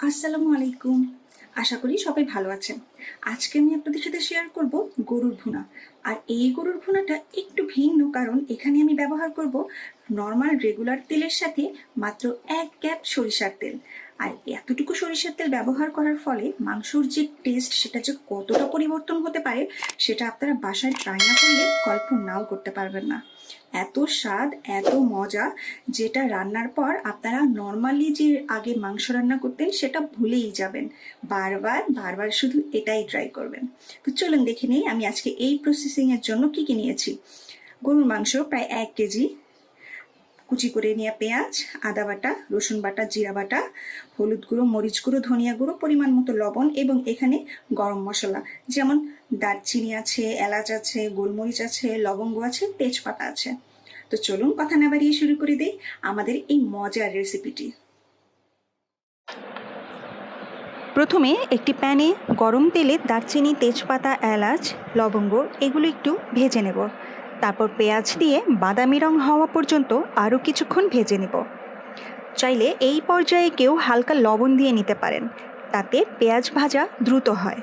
আসসালামু আলাইকুম। আশা করি সবাই ভালো আছেন। আজকে আমি আপনাদের সাথে শেয়ার করব গরুর ভুনা। আর এই গরুর ভুনাটা একটু ভিন্ন, কারণ এখানে আমি ব্যবহার করব নর্মাল রেগুলার তেলের সাথে মাত্র 1 ক্যাপ সরিষার তেল। আর এতটুকু সরিষার তেল ব্যবহার করার ফলে মাংসর যে টেস্ট সেটা যে কতটা পরিবর্তন হতে পারে সেটা আপনারা বাসায় ট্রাই না করলে কল্পনাও করতে পারবেন না। এত স্বাদ, এত মজা, যেটা রান্নার পর আপনারা নর্মালি যে আগে মাংস রান্না করতেন সেটা ভুলেই যাবেন। বারবার বারবার শুধু এটাই ট্রাই করবেন। তো চলুন দেখে নিই আমি আজকে এই প্রসেসিংয়ের জন্য কি কি নিয়েছি। গরুর মাংস প্রায় 1 কেজি, কুচি করে নেওয়া পেঁয়াজ, আদা বাটা, রসুন বাটা, জিরা বাটা, হলুদ গুঁড়ো, মরিচ গুঁড়ো, ধনিয়া গুঁড়ো, পরিমাণ মতো লবণ এবং এখানে গরম মশলা যেমন দারচিনি আছে, এলাচ আছে, গোলমরিচ আছে, লবঙ্গ আছে, তেজপাতা আছে। তো চলুন কথা না বাড়িয়ে শুরু করে দিই আমাদের এই মজার রেসিপিটি। প্রথমে একটি প্যানে গরম তেলে দারচিনি, তেজপাতা, এলাচ, লবঙ্গ এগুলো একটু ভেজে নেব। তারপর পেঁয়াজ দিয়ে বাদামি রং হওয়া পর্যন্ত আরও কিছুক্ষণ ভেজে নেব। চাইলে এই পর্যায়ে কেউ হালকা লবণ দিয়ে নিতে পারেন, তাতে পেঁয়াজ ভাজা দ্রুত হয়।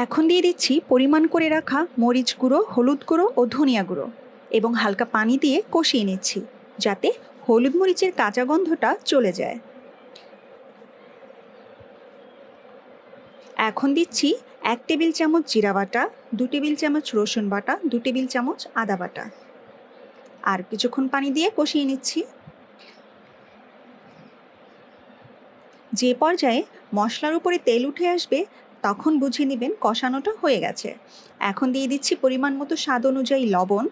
এখন দিয়ে দিচ্ছি পরিমাণ করে রাখা মরিচ গুঁড়ো, হলুদ গুঁড়ো ও ধনিয়া গুঁড়ো এবং হালকা পানি দিয়ে কষিয়ে নিচ্ছি, যাতে হলুদ মরিচের কাঁচা গন্ধটা চলে যায়। এখন দিচ্ছি 1 টেবিল চামচ জিরা বাটা, 2 টেবিল চামচ রসুন বাটা, 2 টেবিল চামচ আদা বাটা। আর কিছুক্ষণ পানি দিয়ে কষিয়ে নিচ্ছি। যে পর্যায়ে মশলার উপরে তেল উঠে আসবে তখন বুঝে নেবেন কষানোটা হয়ে গেছে। এখন দিয়ে দিচ্ছি পরিমাণ মতো স্বাদ অনুযায়ী লবণ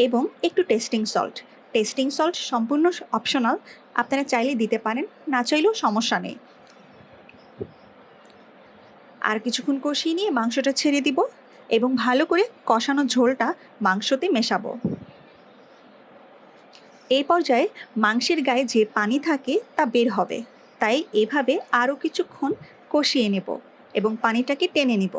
এবং একটু টেস্টিং সল্ট। টেস্টিং সল্ট সম্পূর্ণ অপশনাল, আপনারা চাইলে দিতে পারেন, না চাইলেও সমস্যা নেই। আর কিছুক্ষণ কষিয়ে নিয়ে মাংসটা ছেড়ে দিব এবং ভালো করে কষানো ঝোলটা মাংসতে মেশাবো। এই পর্যায়ে মাংসের গায়ে যে পানি থাকে তা বের হবে, তাই এভাবে আরও কিছুক্ষণ কষিয়ে নেব এবং পানিটাকে টেনে নিব।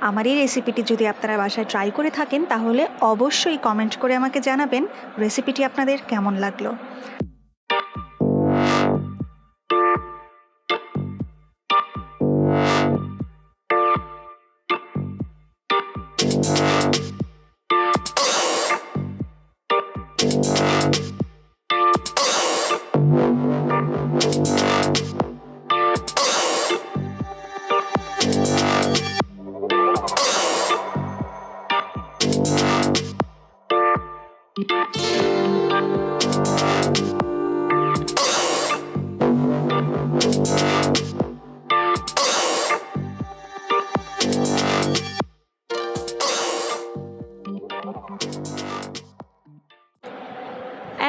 আমার এই রেসিপিটি যদি আপনারা বাসায় ট্রাই করে থাকেন তাহলে অবশ্যই কমেন্ট করে আমাকে জানাবেন রেসিপিটি আপনাদের কেমন লাগলো।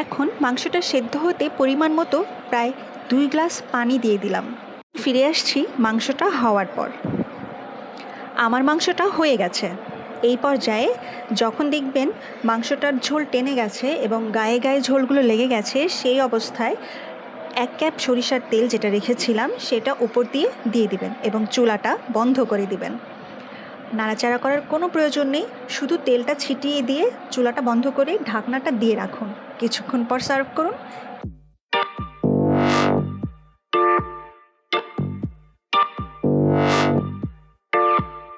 এখন মাংসটা সেদ্ধ হতে পরিমাণ মতো প্রায় 2 গ্লাস পানি দিয়ে দিলাম। ফিরে আসছি মাংসটা হওয়ার পর। আমার মাংসটা হয়ে গেছে। এই পর্যায়ে যখন দেখবেন মাংসটার ঝোল টেনে গেছে এবং গায়ে গায়ে ঝোলগুলো লেগে গেছে, সেই অবস্থায় 1 ক্যাপ সরিষার তেল যেটা রেখেছিলাম সেটা উপর দিয়ে দিবেন এবং চুলাটা বন্ধ করে দিবেন। নাড়াচাড়া করার কোনো প্রয়োজন নেই, শুধু তেলটা ছিটিয়ে দিয়ে চুলাটা বন্ধ করে ঢাকনাটা দিয়ে রাখুন। কিছুক্ষণ পর সার্ভ করুন।